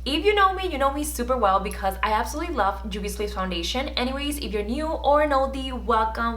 If you know me super well because I absolutely love Juvias Place foundation. Anyways, if you're new or nosy, welcome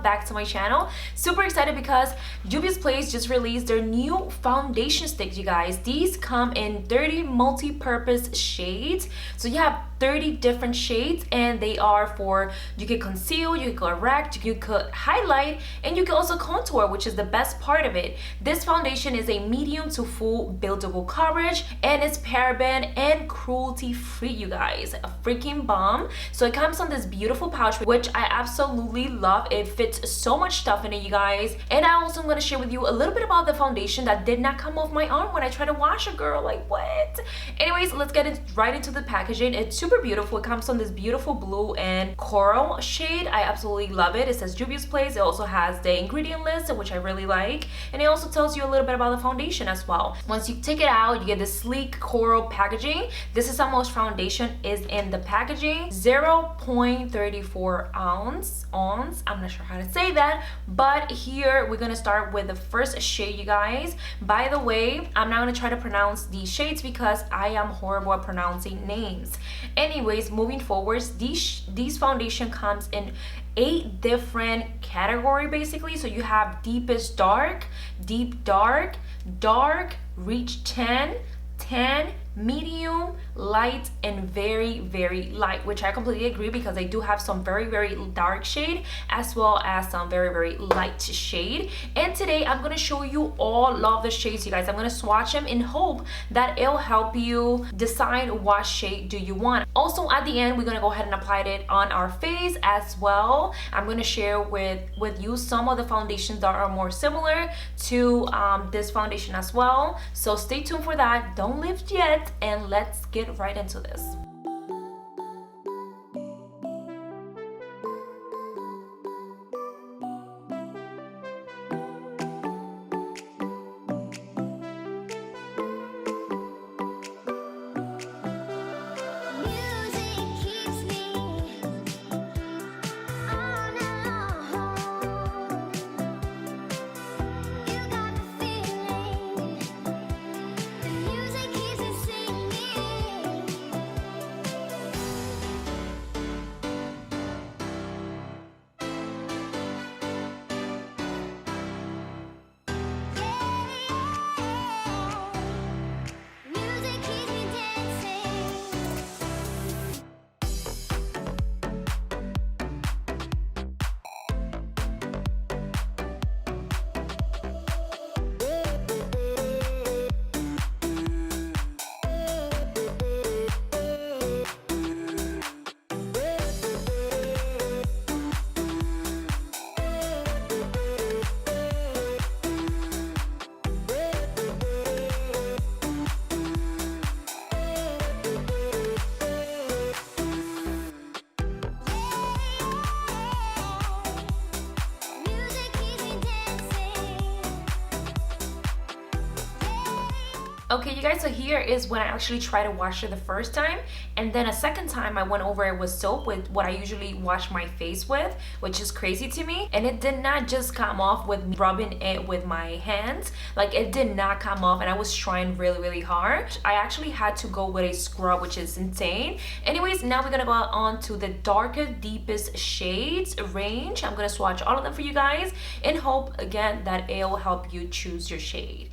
back to my channel. Super excited because Juvias Place just released their new foundation sticks, you guys. These come in 30 multi-purpose shades. So you have 30 different shades, and they are for, you can conceal, you can correct, you could highlight, and you can also contour, which is the best part of it. This foundation is a medium to full buildable coverage, and it's paraben and cruelty free, you guys. A freaking bomb. So it comes on this beautiful pouch, which I absolutely love. It fits so much stuff in it, you guys. And I also am going to share with you a little bit about the foundation that did not come off my arm when I tried to wash it, girl. Like, what? Anyways, let's get right into the packaging. It's super beautiful. It comes on this beautiful blue and coral shade. I absolutely love it. It says Juvias Place. It also has the ingredient list, which I really like, and it also tells you a little bit about the foundation as well. Once you take it out, you get this sleek coral packaging. This is how most foundation is in the packaging. 0.34 ounce. I'm not sure how to say that, but here we're gonna start with the first shade, you guys. By the way, I'm not gonna try to pronounce these shades because I am horrible at pronouncing names. Anyways, moving forwards, these foundation comes in 8 different category basically. So you have deepest dark, deep dark, dark, reach 10, medium, light, and very light, which I completely agree because they do have some very dark shade as well as some very light shade. And today I'm going to show you all of the shades, you guys. I'm going to swatch them in hope that it'll help you decide what shade do you want. Also at the end, we're going to go ahead and apply it on our face as well. I'm going to share with you some of the foundations that are more similar to this foundation as well. So stay tuned for that. Don't lift yet, and let's get right into this. Okay, you guys, so here is when I actually tried to wash it the first time, and then a second time I went over it with soap, with what I usually wash my face with, which is crazy to me. And it did not just come off with me rubbing it with my hands. Like, it did not come off, and I was trying really hard. I actually had to go with a scrub, which is insane. Anyways, now we're gonna go on to the darker, deepest shades range. I'm gonna swatch all of them for you guys and hope again that it'll help you choose your shade.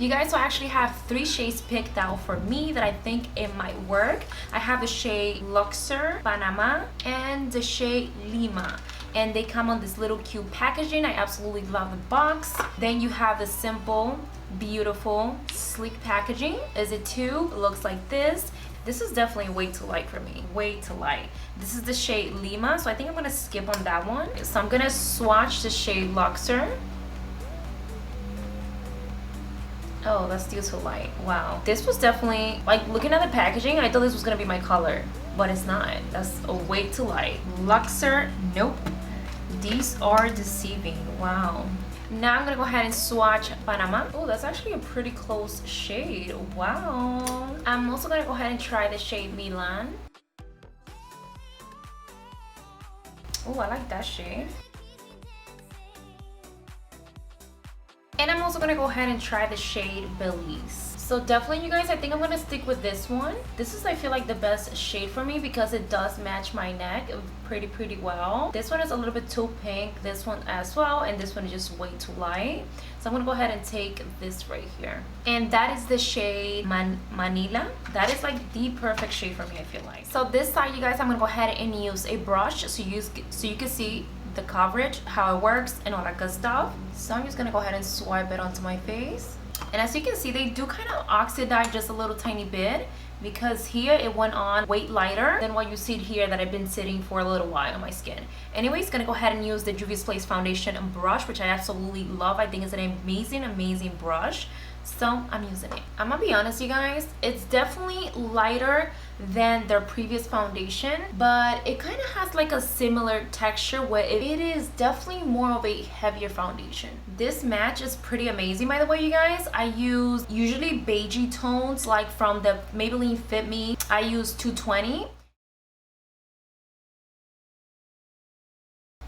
You guys, so I actually have 3 shades picked out for me that I think it might work. I have the shade Luxor, Panama, and the shade Lima. And they come on this little cute packaging. I absolutely love the box. Then you have the simple, beautiful, sleek packaging. Is it tube? It looks like this. This is definitely way too light for me. Way too light. This is the shade Lima, so I think I'm gonna skip on that one. So I'm gonna swatch the shade Luxor. Oh, that's still too light. Wow. This was definitely, like, looking at the packaging, I thought this was gonna be my color, but it's not. That's way too light. Luxor, nope. These are deceiving. Wow. Now I'm gonna go ahead and swatch Panama. Oh, that's actually a pretty close shade. Wow. I'm also gonna go ahead and try the shade Milan. Oh, I like that shade. And I'm also gonna go ahead and try the shade Belize. So definitely, you guys, I think I'm gonna stick with this one. This is, I feel like, the best shade for me because it does match my neck pretty well. This one is a little bit too pink, this one as well, and this one is just way too light. So I'm gonna go ahead and take this right here. And that is the shade Manila. That is like the perfect shade for me, I feel like. So this side, you guys, I'm gonna go ahead and use a brush so you can see the coverage, how it works, and all that good stuff. So I'm just gonna go ahead and swipe it onto my face. And as you can see, they do kind of oxidize just a little tiny bit because here it went on way lighter than what you see here that I've been sitting for a little while on my skin. Anyways, gonna go ahead and use the Juvias Place foundation and brush, which I absolutely love. I think it's an amazing brush. So I'm using it. I'm gonna be honest, you guys, it's definitely lighter than their previous foundation, but it kind of has like a similar texture where it is definitely more of a heavier foundation. This match is pretty amazing, by the way, you guys. I use usually beigey tones, like from the Maybelline Fit Me. I use 220.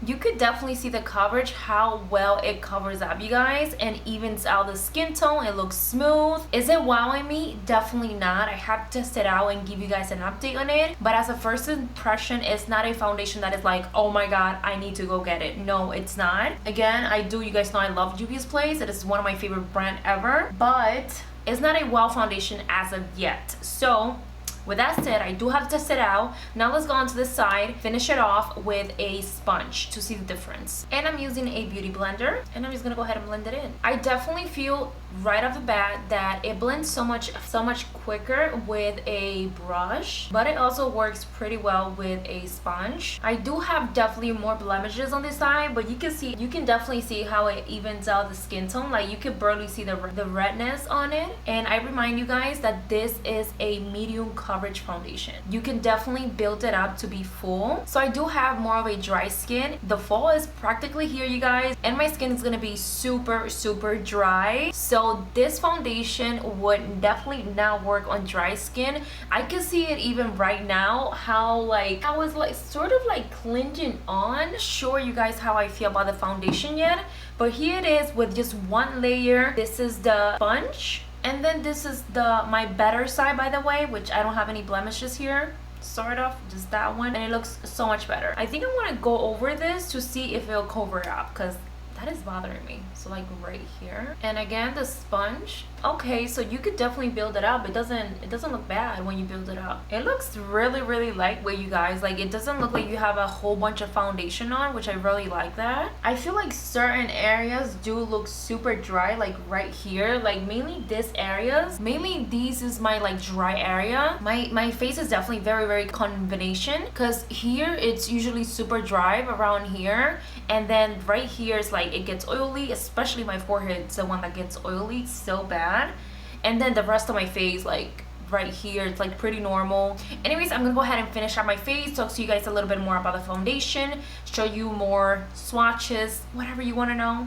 You could definitely see the coverage, how well it covers up, you guys, and evens out the skin tone. It looks smooth. Is it wowing me? Definitely not. I have to test it out and give you guys an update on it. But as a first impression, it's not a foundation that is like, oh my god, I need to go get it. No, it's not. Again, you guys know I love Juvias Place. It is one of my favorite brand ever. But it's not a wow foundation as of yet. So with that said, I do have to test it out. Now let's go on to the side, finish it off with a sponge to see the difference. And I'm using a beauty blender, and I'm just gonna go ahead and blend it in. I definitely feel right off the bat that it blends so much quicker with a brush, but it also works pretty well with a sponge. I do have definitely more blemishes on this side, but you can definitely see how it evens out the skin tone. Like, you can barely see the redness on it. And I remind you guys that this is a medium coverage foundation. You can definitely build it up to be full. So I do have more of a dry skin. The fall is practically here, you guys, and my skin is gonna be super dry. So this foundation would definitely not work on dry skin. I can see it even right now, how I was sort of clinging on. Sure, you guys, how I feel about the foundation yet, but here it is with just one layer. This is the sponge, and then this is my better side, by the way, which I don't have any blemishes here. Sort of, just that one, and it looks so much better. I think I want to go over this to see if it'll cover it up, because that is bothering me. So right here, and again the sponge. Okay, so you could definitely build it up. It doesn't look bad when you build it up. It looks really lightweight, you guys. It doesn't look like you have a whole bunch of foundation on, which I really like that. I feel like certain areas do look super dry, like right here, mainly this areas. Mainly these is my dry area. My face is definitely very combination, because here it's usually super dry around here, and then right here is it gets oily, especially my forehead. It's the one that gets oily so bad. And then the rest of my face, right here, it's pretty normal. Anyways, I'm gonna go ahead and finish up my face, talk to you guys a little bit more about the foundation, show you more swatches, whatever you want to know,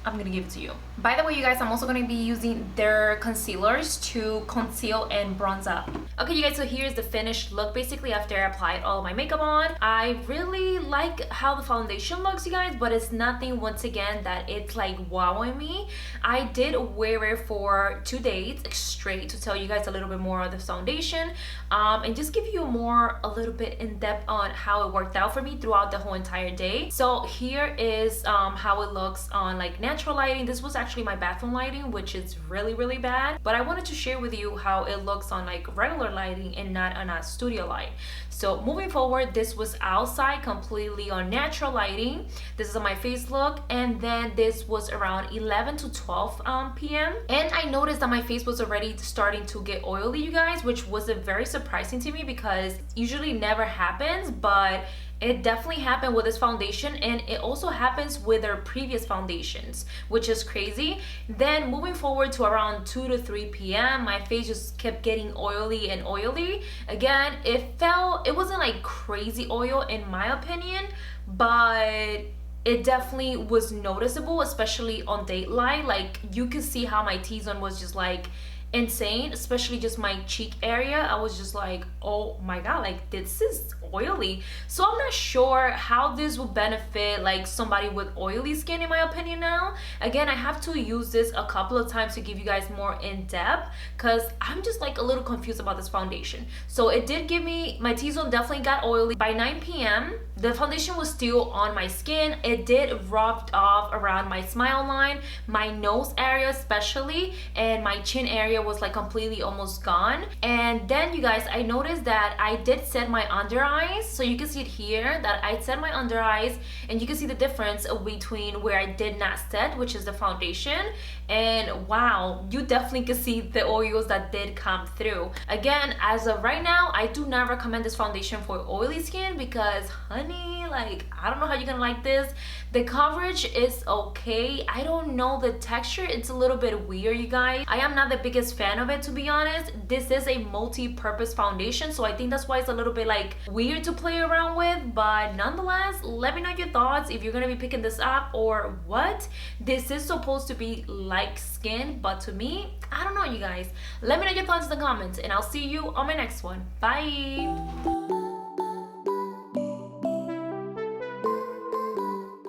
I'm gonna give it to you. By the way, you guys, I'm also gonna be using their concealers to conceal and bronze up. Okay, you guys, so here's the finished look basically after I applied all of my makeup on. I really like how the foundation looks, you guys, but it's nothing, once again, that it's wowing me. I did wear it for 2 days straight to tell you guys a little bit more of the foundation, and just give you a little bit in depth on how it worked out for me throughout the whole entire day. So here is how it looks on natural lighting. This was actually my bathroom lighting, which is really bad, but I wanted to share with you how it looks on like regular lighting and not on a studio light. So moving forward, this was outside completely on natural lighting. This is my face look, and then this was around 11 to 12 p.m. and I noticed that my face was already starting to get oily, you guys, which was very surprising to me because usually never happens, but it definitely happened with this foundation, and it also happens with our previous foundations, which is crazy. Then moving forward to around 2 to 3 p.m, my face just kept getting oily and oily. Again, it wasn't like crazy oil in my opinion, but it definitely was noticeable, especially on daylight. Like you could see how my T-zone was just like insane, especially just my cheek area. I was just like, oh my god, like this is oily. So I'm not sure how this will benefit like somebody with oily skin in my opinion. Now again, I have to use this a couple of times to give you guys more in depth because I'm just like a little confused about this foundation. So it did give me, my T-zone definitely got oily. By 9 p.m the foundation was still on my skin. It did rubbed off around my smile line, my nose area especially, and my chin area was like completely almost gone. And then you guys, I noticed that I did set my under eyes, so you can see it here that I set my under eyes, and you can see the difference between where I did not set, which is the foundation, and wow, you definitely can see the oils that did come through. Again, as of right now, I do not recommend this foundation for oily skin because honey, like I don't know how you're gonna like this. The coverage is okay. I don't know, the texture, it's a little bit weird, you guys. I am not the biggest fan of it, to be honest. This is a multi-purpose foundation, so I think that's why it's a little bit like weird to play around with, but nonetheless, let me know your thoughts if you're gonna be picking this up or what. This is supposed to be like skin, but to me, I don't know, you guys. Let me know your thoughts in the comments, and I'll see you on my next one. Bye.